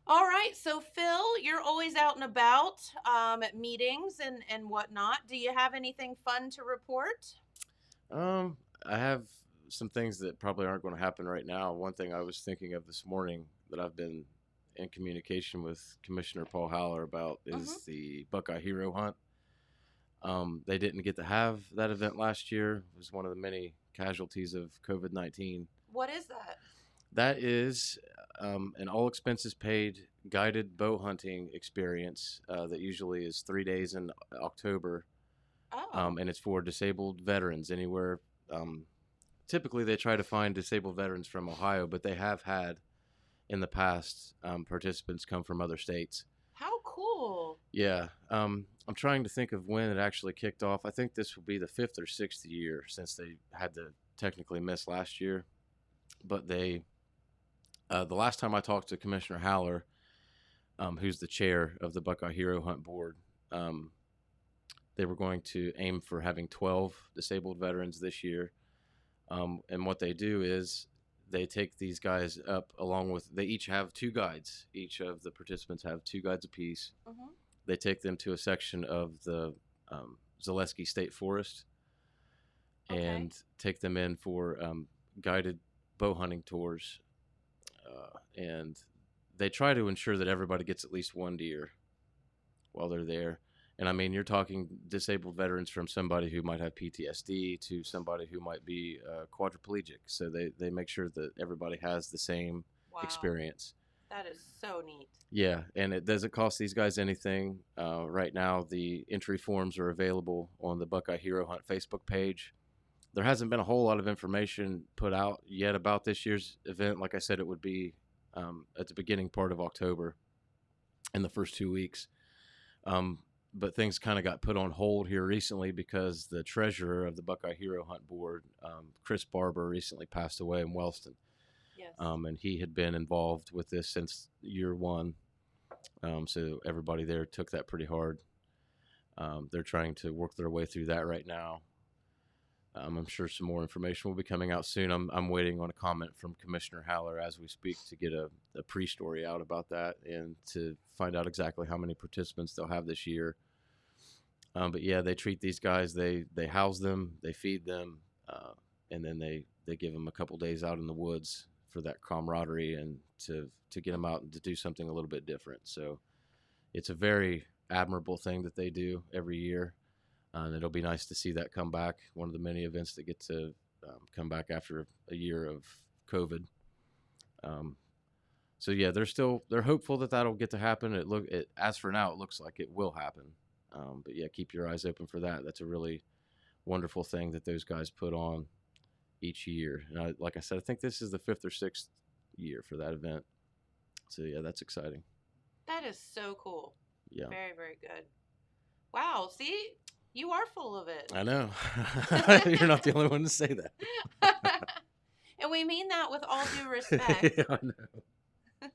All right, so Phil, you're always out and about at meetings and whatnot. Do you have anything fun to report?
I have some things that probably aren't going to happen right now. One thing I was thinking of this morning that I've been in communication with Commissioner Paul Haller about is the Buckeye Hero Hunt. They didn't get to have that event last year. It was one of the many casualties of COVID-19.
What is that?
That is an all expenses paid guided bow hunting experience that usually is 3 days in October.
Oh.
And it's for disabled veterans anywhere. Typically, they try to find disabled veterans from Ohio, but they have had in the past participants come from other states.
How cool.
Yeah. I'm trying to think of when it actually kicked off. I think this will be the 5th or 6th year since they had to technically miss last year. But they, the last time I talked to Commissioner Haller, who's the chair of the Buckeye Hero Hunt Board, they were going to aim for having 12 disabled veterans this year. And what they do is they take these guys up along with, they each have 2 guides. Each of the participants have 2 guides apiece. They take them to a section of the Zaleski State Forest and take them in for guided bow hunting tours. And they try to ensure that everybody gets at least 1 deer while they're there. And I mean, you're talking disabled veterans from somebody who might have PTSD to somebody who might be quadriplegic. So they make sure that everybody has the same experience.
That is so neat.
Yeah, and it doesn't cost these guys anything. Right now, the entry forms are available on the Buckeye Hero Hunt Facebook page. There hasn't been a whole lot of information put out yet about this year's event. Like I said, it would be at the beginning part of October in the first 2 weeks. But things kind of got put on hold here recently because the treasurer of the Buckeye Hero Hunt Board, Chris Barber, recently passed away in Wellston.
Yes.
And he had been involved with this since year 1. So everybody there took that pretty hard. They're trying to work their way through that right now. I'm sure some more information will be coming out soon. I'm waiting on a comment from Commissioner Haller as we speak to get a pre-story out about that and to find out exactly how many participants they'll have this year. But yeah, they treat these guys, they house them, they feed them, and then they give them a couple days out in the woods for that camaraderie and to get them out and to do something a little bit different. So it's a very admirable thing that they do every year. And it'll be nice to see that come back. One of the many events that get to come back after a year of COVID. So yeah, they're hopeful that that'll get to happen. As for now, it looks like it will happen. But yeah, keep your eyes open for that. That's a really wonderful thing that those guys put on each year. And like I said, I think this is the 5th or 6th year for that event. So yeah, that's exciting.
That is so cool.
Yeah.
Very, very good. Wow. See, you are full of it.
I know. You're not the only one to say that.
And we mean that with all due respect.
Yeah, I know.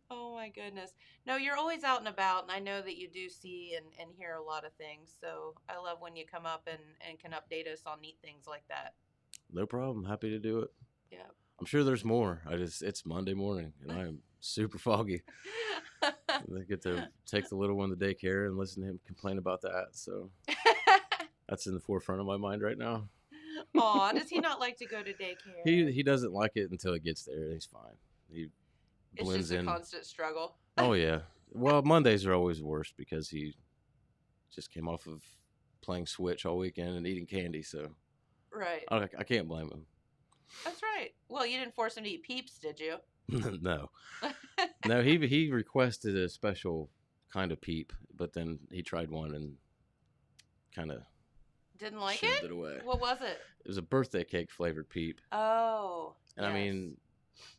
Oh my goodness. No, you're always out and about, and I know that you do see and hear a lot of things. So I love when you come up and can update us on neat things like that.
No problem. Happy to do it.
Yeah.
I'm sure there's more. It's Monday morning and I am super foggy. I get to take the little one to daycare and listen to him complain about that. So that's in the forefront of my mind right now.
Aw, does he not like to go to daycare?
He doesn't like it until he gets there. He's fine. He
It's
blends
just a
in.
constant struggle.
Oh yeah. Well, Mondays are always worst because he just came off of playing Switch all weekend and eating candy. So
Right.
I can't blame him.
That's right. Well, you didn't force him to eat Peeps, did you?
No. No, he requested a special kind of peep, but then he tried one and kind of
Didn't like
shoved
it?
it away.
What was it?
It was a birthday cake flavored peep.
Oh.
And I
yes.
mean,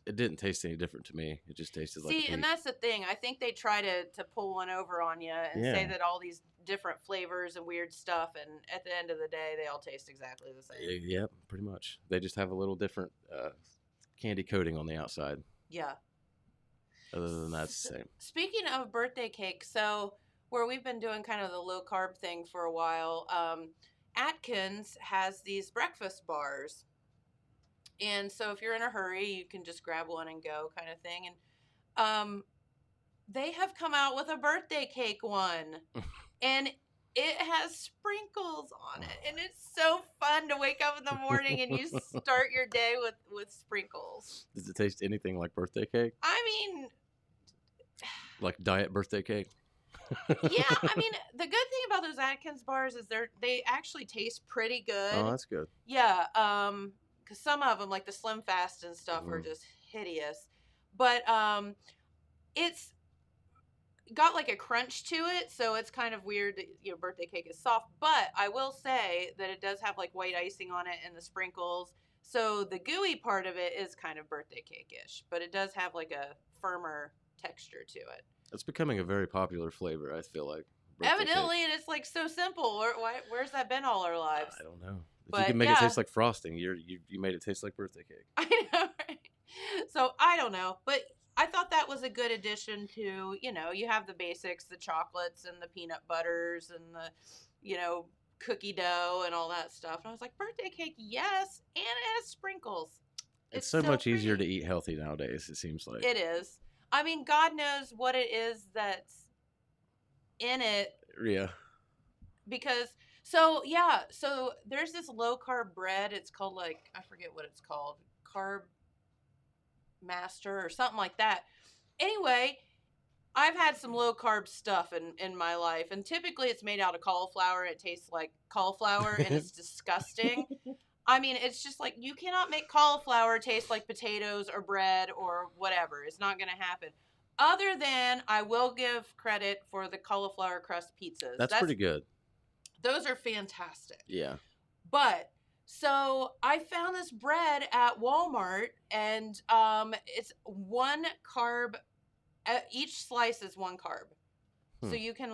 it didn't taste any different to me. It just tasted like a
See,
peep.
and that's the thing. I think they try to pull one over on you and say
Yeah.
that all these different flavors and weird stuff, and at the end of the day, they all taste exactly the same.
Yeah, pretty much. They just have a little different candy coating on the outside.
Yeah.
Other than that, it's the same.
Speaking of birthday cake, so where we've been doing kind of the low carb thing for a while, Atkins has these breakfast bars. And so if you're in a hurry, you can just grab one and go kind of thing. And they have come out with a birthday cake one. And it has sprinkles on it. And it's so fun to wake up in the morning and you start your day with sprinkles.
Does it taste anything like birthday cake?
I mean,
Like diet birthday cake?
yeah, I mean, the good thing about those Atkins bars is they actually taste pretty good.
Oh, that's good.
Yeah, because some of them, like the Slim Fast and stuff, are just hideous. But it's got like a crunch to it, so it's kind of weird that birthday cake is soft. But I will say that it does have like white icing on it and the sprinkles, so the gooey part of it is kind of birthday cake-ish, but it does have like a firmer texture to it.
It's becoming a very popular flavor, I feel like. Birthday
Evidently,
cake.
and it's like so simple. Where's that been all our lives?
I don't know. If
But,
you can make
yeah.
it taste like frosting, you made it taste like birthday cake.
I know, right? So I don't know, but I thought that was a good addition to, you have the basics, the chocolates and the peanut butters and the, cookie dough and all that stuff. And I was like, birthday cake, yes, and it has sprinkles.
It's so much easier to
pretty.
eat healthy nowadays, it seems like.
It is. I mean, God knows what it is that's in it.
Yeah.
Because so there's this low carb bread. It's called I forget what it's called, Carb Master or something like that. Anyway, I've had some low carb stuff in my life, and typically it's made out of cauliflower. It tastes like cauliflower, and it's disgusting. I mean, it's just like you cannot make cauliflower taste like potatoes or bread or whatever. It's not going to happen. Other than I will give credit for the cauliflower crust pizzas.
That's pretty good.
Those are fantastic.
Yeah.
But so I found this bread at Walmart, and it's one carb. Each slice is one carb, so you can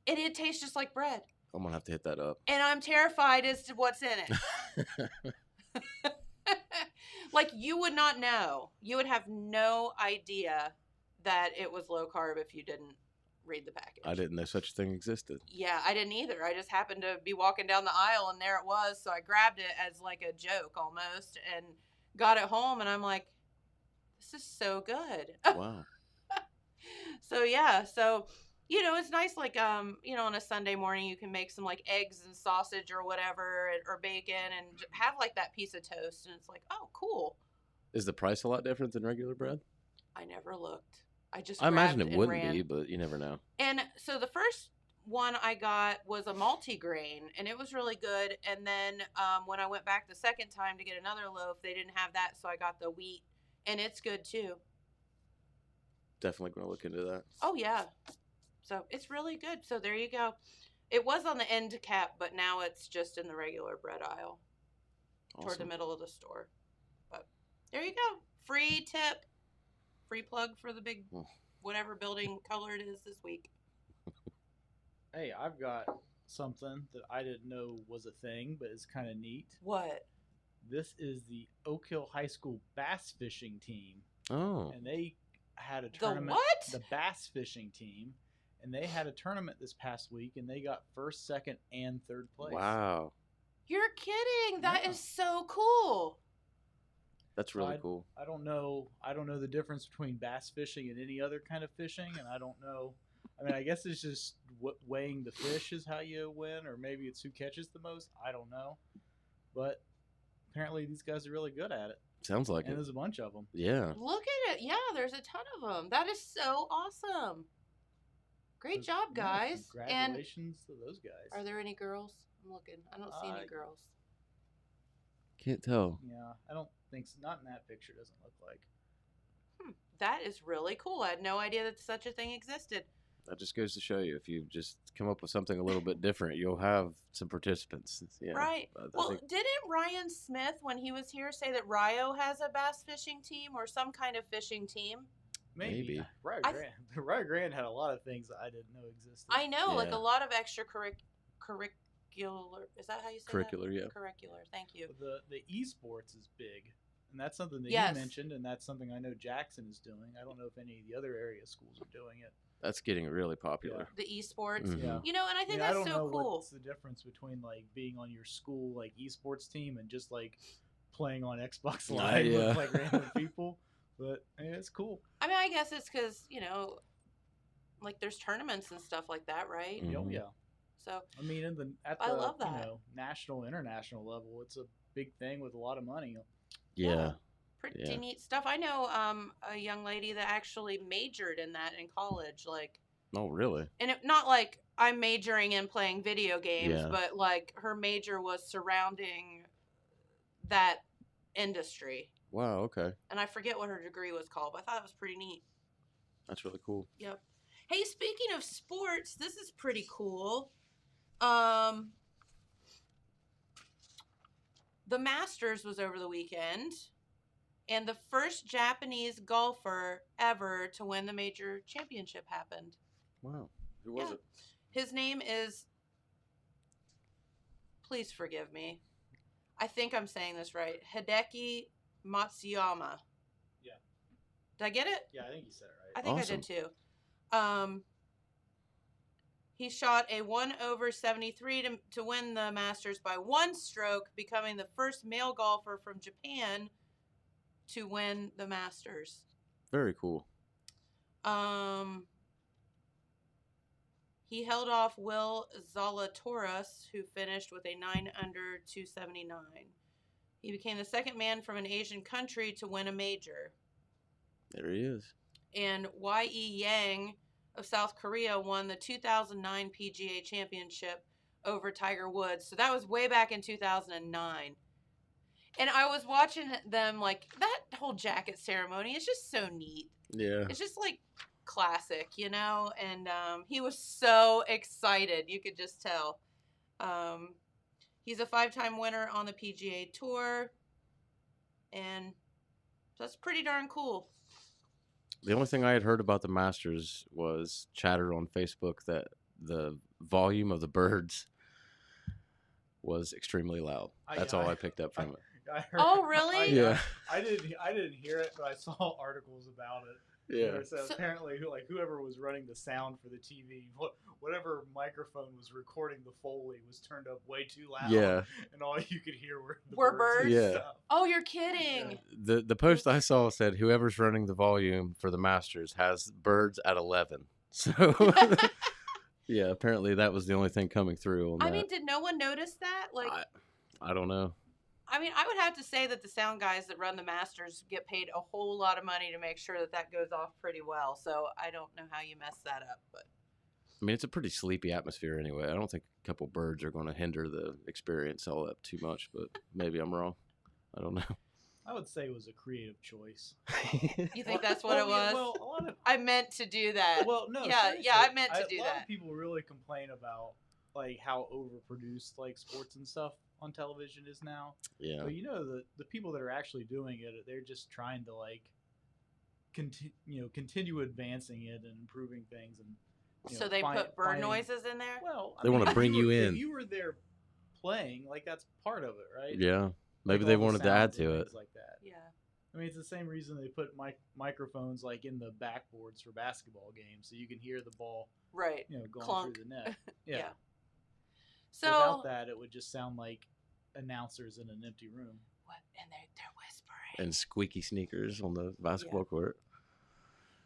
it tastes just like bread.
I'm gonna have to hit that up.
And I'm terrified as to what's in it. Like, you would not know. You would have no idea that it was low carb if you didn't read the package.
I didn't know such a thing existed.
Yeah, I didn't either. I just happened to be walking down the aisle and there it was. So I grabbed it as like a joke almost and got it home. And I'm like, this is so good.
Wow.
So, yeah. So, it's nice, like, on a Sunday morning, you can make some, like, eggs and sausage or whatever, or bacon, and have, like, that piece of toast, and it's like, oh, cool.
Is the price a lot different than regular bread?
I never looked. I just
I imagine
grabbed
it
and
wouldn't
ran.
be, but you never know.
And so the first one I got was a multi-grain, and it was really good. And then when I went back the second time to get another loaf, they didn't have that, so I got the wheat, and it's good too.
Definitely going to look into that.
Oh yeah, so it's really good. So there you go. It was on the end cap, but now it's just in the regular bread aisle toward the
Awesome.
middle of the store. But there you go. Free tip, free plug for the big
Oh.
whatever building color it is this week.
Hey, I've got something that I didn't know was a thing, but it's kind of neat.
What?
This is the Oak Hill High School bass fishing team,
Oh,
and they had a
The
tournament.
what?
The bass fishing team, and they had a tournament this past week, and they got first, second, and third place.
wow.
You're kidding. That
Yeah.
is so cool.
That's
So
really cool.
I don't know. I don't know the difference between bass fishing and any other kind of fishing, and I don't know. I mean, I guess it's just weighing the fish is how you win, or maybe it's who catches the most. I don't know, but apparently these guys are really good at it,
Sounds like
and
it.
there's a bunch of them.
Yeah.
Look at it. Yeah, there's a ton of them. That is so awesome. Great job,
Yeah,
guys. And
congratulations to those guys.
are there any girls? I'm looking. I don't see any
Uh,
girls.
Can't tell.
Yeah, I don't think so. Not in that picture. Doesn't look like.
That is really cool. I had no idea that such a thing existed.
That just goes to show you, if you just come up with something a little bit different, you'll have some participants. Yeah.
Right.
I
Well,
think-
didn't Ryan Smith, when he was here, say that Rio has a bass fishing team or some kind of fishing team?
Maybe.
Rio
I
Grande. Rio Grande had a lot of things that I didn't know existed.
I know, like
Yeah.
a lot of extracurricular. Is that how you say
Curricular,
that?
yeah.
Curricular. Thank you.
But the esports is big, and that's something that
Yes.
you mentioned, and that's something I know Jackson is doing. I don't know if any of the other area schools are doing it.
That's getting really popular.
The esports.
Mhm.
Yeah.
You know, and I
I
think
mean, I
that's
don't
so
know
cool.
what's the difference between like being on your school like esports team and just like playing on Xbox Live
yeah.
with like random people. But yeah, it's cool.
I mean, I guess it's because, like there's tournaments and stuff like that, right?
Mhm.
Oh yeah.
So,
I mean, at
I
the
love that.
national, international level, it's a big thing with a lot of money.
Yeah.
pretty
Yeah.
neat stuff. I know a young lady that actually majored in that in college. Like,
Oh, really?
and not like I'm majoring in playing video games,
Yeah.
but like her major was surrounding that industry.
Wow. Okay.
And I forget what her degree was called, but I thought it was pretty neat.
That's really cool.
Yep. Hey, speaking of sports, this is pretty cool. The Masters was over the weekend, and the first Japanese golfer ever to win the major championship happened.
Wow. Who was
Yeah.
it?
His name is, please forgive me, I think I'm saying this right, Hideki Matsuyama.
Yeah.
Did I get it?
Yeah, I think you said it right.
I think
Awesome.
I did too. He shot a 1/73 to win the Masters by one stroke, becoming the first male golfer from Japan to win the Masters.
Very cool.
He held off Will Zalatoris, who finished with a 9 under 279. He became the second man from an Asian country to win a major.
There he is.
And Y.E. Yang of South Korea won the 2009 PGA Championship over Tiger Woods. So that was way back in 2009. And I was watching them, like, that whole jacket ceremony is just so neat.
Yeah.
It's just, like, classic, And he was so excited. You could just tell. He's a 5-time winner on the PGA Tour. And that's pretty darn cool.
The only thing I had heard about the Masters was chatter on Facebook that the volume of the birds was extremely loud. That's all I picked up from it.
I heard,
Oh, really?
Yeah.
I didn't hear it, but I saw articles about it.
Yeah.
So apparently, whoever was running the sound for the TV, whatever microphone was recording the Foley was turned up way too loud.
Yeah.
And all you could hear were the
Were
birds. and
birds? Yeah.
stuff.
Oh, you're kidding.
The post I saw said whoever's running the volume for the Masters has birds at 11. So yeah, apparently that was the only thing coming through on
I
that.
mean, did no one notice that? Like,
I don't know.
I mean, I would have to say that the sound guys that run the Masters get paid a whole lot of money to make sure that that goes off pretty well. So I don't know how you mess that up, but
I mean, it's a pretty sleepy atmosphere anyway. I don't think a couple birds are going to hinder the experience all that too much, but maybe I'm wrong. I don't know.
I would say it was a creative choice.
you think that's what it
yeah,
was?
well, a lot of
I meant to do that.
well, no,
yeah,
seriously,
yeah, I meant to do
A lot
that.
of people really complain about like how overproduced like sports and stuff on television is now.
Yeah.
But you know, the people that are actually doing it, they're just trying to like continue advancing it and improving things, and
So they put bird noises in there?
Well,
They wanna bring you
If
in.
you were there playing, like that's part of it, right?
Yeah. Maybe
Like
they
all the
wanted to add
sounds and
to it.
things like that.
Yeah.
I mean, it's the same reason they put microphones like in the backboards for basketball games, so you can hear the ball,
Right.
going
Clunk.
through the net.
Yeah.
Yeah.
So
Without that, it would just sound like announcers in an empty room.
what? And they're whispering.
And squeaky sneakers on the basketball court.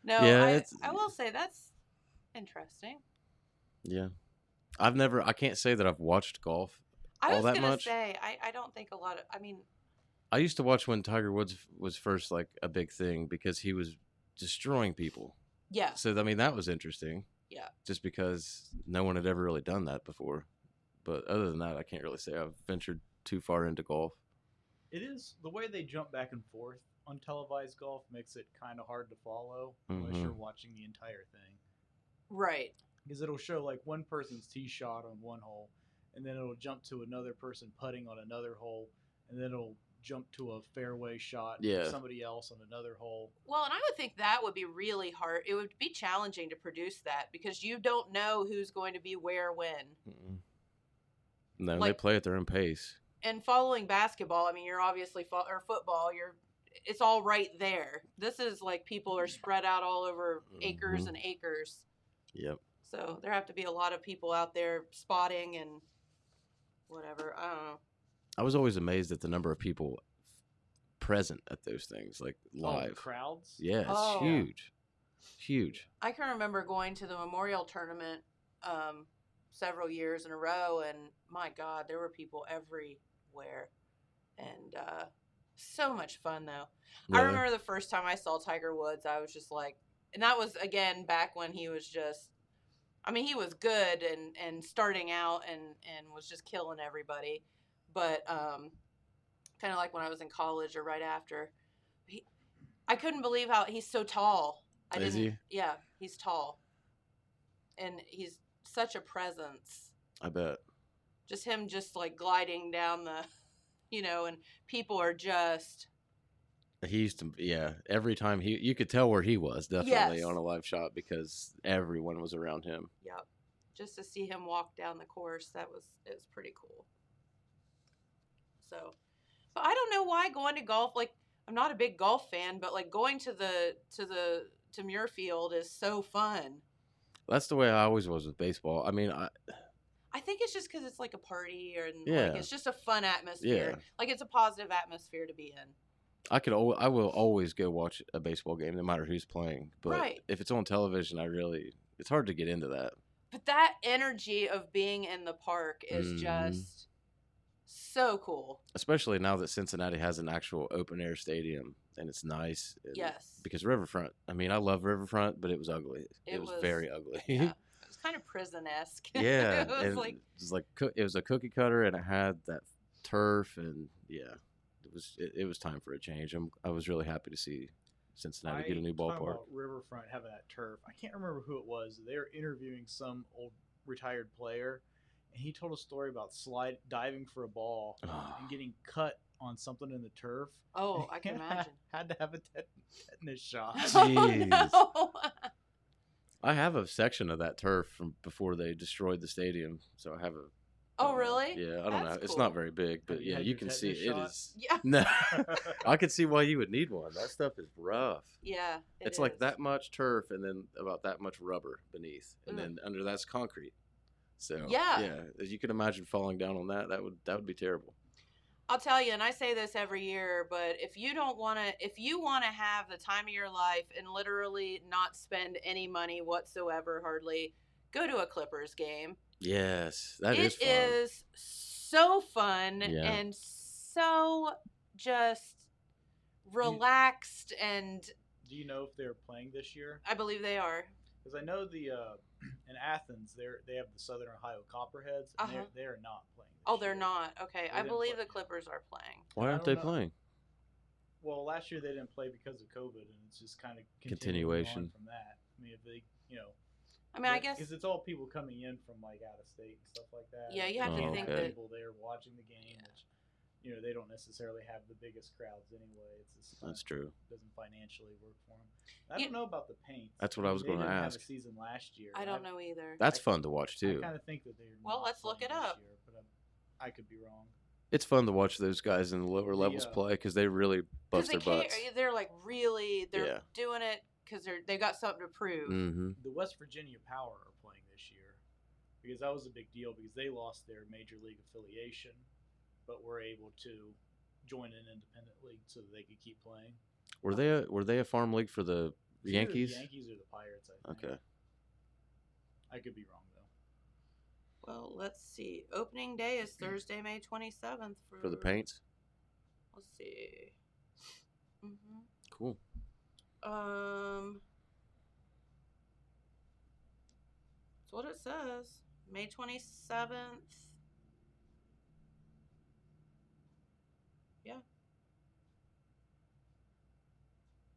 No,
Yeah,
I will say that's interesting.
Yeah. I can't say that I've watched golf
I
all
was
that
gonna
much.
say I don't think a lot of. I mean,
I used to watch when Tiger Woods was first like a big thing because he was destroying people.
yeah,
So I mean that was interesting.
Yeah.
Just because no one had ever really done that before. But other than that, I can't really say I've ventured too far into golf.
It is the way they jump back and forth on televised golf makes it kind of hard to follow unless
Mhm.
you're watching the entire thing.
right.
Because it'll show like one person's tee shot on one hole, and then it'll jump to another person putting on another hole, and then it'll jump to a fairway shot
Yeah.
for somebody else on another hole.
Well, and I would think that would be really hard. It would be challenging to produce that because you don't know who's going to be where when.
Mm-mm. No, they
Like-
play at their own pace.
And following basketball, I mean, you're obviously or football. It's all right there. This is like people are spread out all over acres
Mhm.
and acres.
Yep.
So there have to be a lot of people out there spotting and whatever. I don't know.
I was always amazed at the number of people present at those things, like live.
Crowds.
Yeah, it's
Oh.
huge. Huge.
I can remember going to the Memorial Tournament several years in a row, and my God, there were people everywhere, and so much fun though. I
Really?
remember the first time I saw Tiger Woods, I was just like, and that was again back when he was just, I mean, he was good and starting out and was just killing everybody, but kind of like when I was in college or right after, I couldn't believe how he's so tall.
Is he?
Yeah, he's tall, and he's such a presence.
I bet.
Just him, just like gliding down the, and people are just.
He used to, yeah. Every time you could tell where he was definitely
Yes.
on a live shot because everyone was around him.
Yep. Just to see him walk down the course, it was pretty cool. So, but I don't know why going to golf. Like, I'm not a big golf fan, but like going to Muirfield is so fun.
That's the way I always was with baseball. I mean,
I think it's just because it's like a party and
Yeah.
like it's just a fun atmosphere.
Yeah.
Like it's a positive atmosphere to be in.
I will always go watch a baseball game no matter who's playing. But
Right.
if it's on television, it's hard to get into that.
But that energy of being in the park is
Mhm.
just so cool.
Especially now that Cincinnati has an actual open air stadium and it's nice. And
Yes.
Because Riverfront, I mean, I love Riverfront, but it was ugly. It was very ugly.
Yeah. It was kind of prison-esque.
Yeah,
It was
and
like,
it was a cookie cutter, and it had that turf, and yeah, it was time for a change. I was really happy to see Cincinnati get a new
talking
ballpark.
about Riverfront having that turf. I can't remember who it was. They were interviewing some old retired player, and he told a story about diving for a ball and getting cut on something in the turf.
oh, I can imagine.
Had to have a tetanus shot.
Jeez.
Oh, no.
I have a section of that turf from before they destroyed the stadium, so I have a.
Oh, really?
Yeah, I don't know.
That's
it's
cool.
not very big, but
Have you
yeah,
had
you
your
can see
tetanus
it
shot?
is.
Yeah.
No, I could see why you would need one. That stuff is rough.
Yeah.
It's like that much turf and then about that much rubber beneath, and then under that's concrete. So
Yeah.
as you can imagine falling down on that would be terrible.
I'll tell you, and I say this every year, but if you want to have the time of your life and literally not spend any money whatsoever, hardly, go to a Clippers game.
Yes, that is
It
fun.
is so fun
Yeah.
and so just relaxed, and
Do you know if they're playing this year?
I believe they are.
Because I know the in Athens they have the Southern Ohio Copperheads, and they are not playing. This
Oh, they're
year.
not. Okay,
They
I
didn't
believe
play-
the Clippers are playing.
Why
I
aren't
don't
they
know.
playing?
Well, last year they didn't play because of COVID, and it's just kind of
Continuation.
on from that. I mean, if they,
I mean, I guess
because it's all people coming in from like out of state and stuff like that.
Yeah, you
They
have to
can't
think
have
that-
people there watching the game, which they don't necessarily have the biggest crowds anyway. It's just
That's true.
doesn't financially work for them. I don't know about the paints.
That's what I was
They
gonna
didn't have
ask.
a season last year.
I don't know either.
That's fun to watch too.
I kind of think that they're.
Well,
not
let's look
playing
it
this
up.
Year, but I could be wrong.
It's fun to watch those guys in the lower levels play because they really bust their butts.
They're like really, they're
Yeah.
doing it because they got something to prove.
Mm-hmm.
The West Virginia Power are playing this year because that was a big deal because they lost their major league affiliation, but were able to join an independent league so that they could keep playing.
Were they a farm league for the
It's either
Yankees?
The Yankees or the Pirates, I think.
Okay.
I could be wrong though.
Well, let's see. Opening day is Thursday, May 27th
For the paints?
Let's see. Mm-hmm.
Cool.
That's what it says. May 27th. Yeah.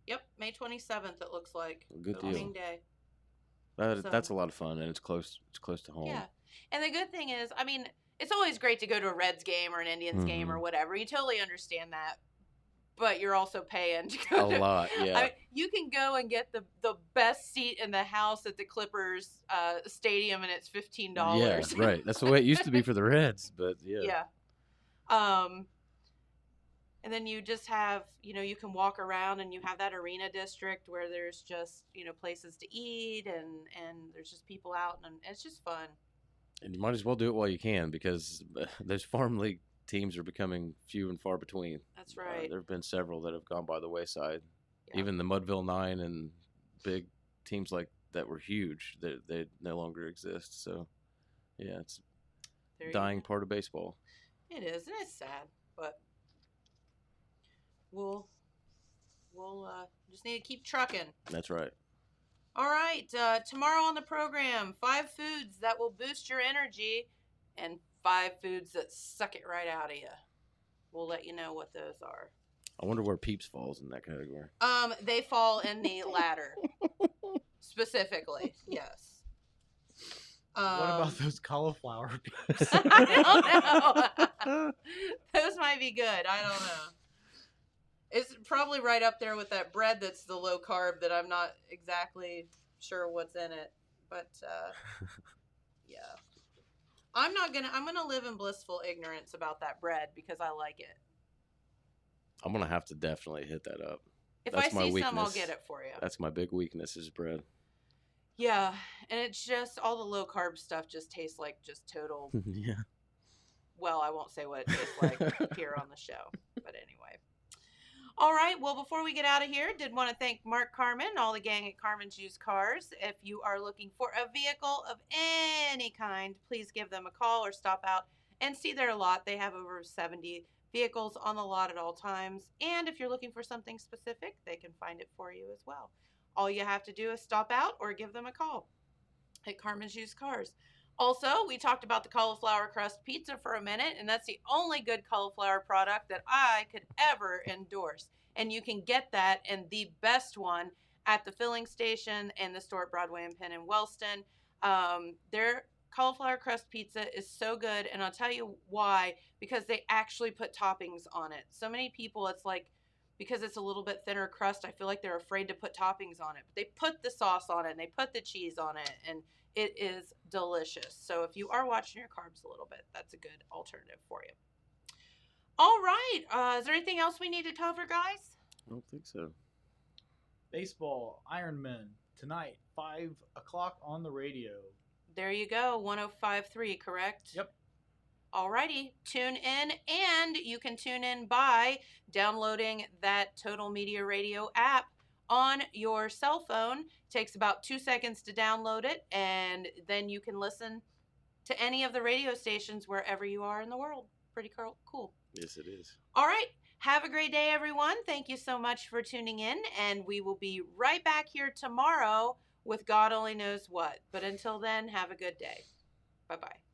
Yep, May 27th. It looks like
Good
opening
deal.
day.
That's a lot of fun, and it's close. It's close to home.
Yeah, and the good thing is, I mean, it's always great to go to a Reds game or an Indians game or whatever. You totally understand that, but you're also paying to go
A lot, yeah.
I mean, you can go and get the best seat in the house at the Clippers stadium, and it's $15.
Yeah, right. That's the way it used to be for the Reds, but yeah.
Yeah. And then you just have, you can walk around and you have that arena district where there's just, places to eat and there's just people out and it's just fun.
And you might as well do it while you can because those farm league teams are becoming few and far between.
That's right.
There have been several that have gone by the wayside.
Yeah.
Even the Mudville Nine and big teams like that were huge. They no longer exist. So, yeah, it's a dying part of baseball.
It is, and it's sad, but we'll just need to keep trucking.
That's right.
All right, tomorrow on the program, 5 foods that will boost your energy and 5 foods that suck it right out of you. We'll let you know what those are.
I wonder where Peeps falls in that category.
They fall in the latter, specifically. Yes.
What about those cauliflower peeps?
I don't know. Those might be good. I don't know. It's probably right up there with that bread that's the low carb that I'm not exactly sure what's in it. But yeah. I'm gonna live in blissful ignorance about that bread because I like it.
I'm gonna have to definitely hit that up.
If
That's
I
my
see some, I'll
weakness.
get it for you.
That's my big weakness is bread.
Yeah, and it's just all the low carb stuff just tastes like just total.
Yeah.
Well, I won't say what it tastes like here on the show, but anyway. All right. Well, before we get out of here, did want to thank Mark Carmen, all the gang at Carmen's Used Cars. If you are looking for a vehicle of any kind, please give them a call or stop out and see their lot. They have over 70 vehicles on the lot at all times. And if you're looking for something specific, they can find it for you as well. All you have to do is stop out or give them a call at Carmen's Used Cars. Also, we talked about the cauliflower crust pizza for a minute, and that's the only good cauliflower product that I could ever endorse. And you can get that and the best one at the filling station and the store at Broadway and Penn in Wellston. Their cauliflower crust pizza is so good, and I'll tell you why, because they actually put toppings on it. So many people, it's like, because it's a little bit thinner crust, I feel like they're afraid to put toppings on it. But they put the sauce on it, and they put the cheese on it, and it is delicious. So if you are watching your carbs a little bit, that's a good alternative for you. All right. Is there anything else we need to cover, guys?
I don't think so.
Baseball, Ironman, tonight, 5 o'clock on the radio.
There you go, 105.3, correct?
Yep.
Alrighty, tune in, and you can tune in by downloading that Total Media Radio app on your cell phone. Takes about 2 seconds to download it, and then you can listen to any of the radio stations wherever you are in the world. pretty cool.
Yes, it is.
All right. Have a great day, everyone. Thank you so much for tuning in, and we will be right back here tomorrow with God only knows what. But until then, have a good day. Bye-bye.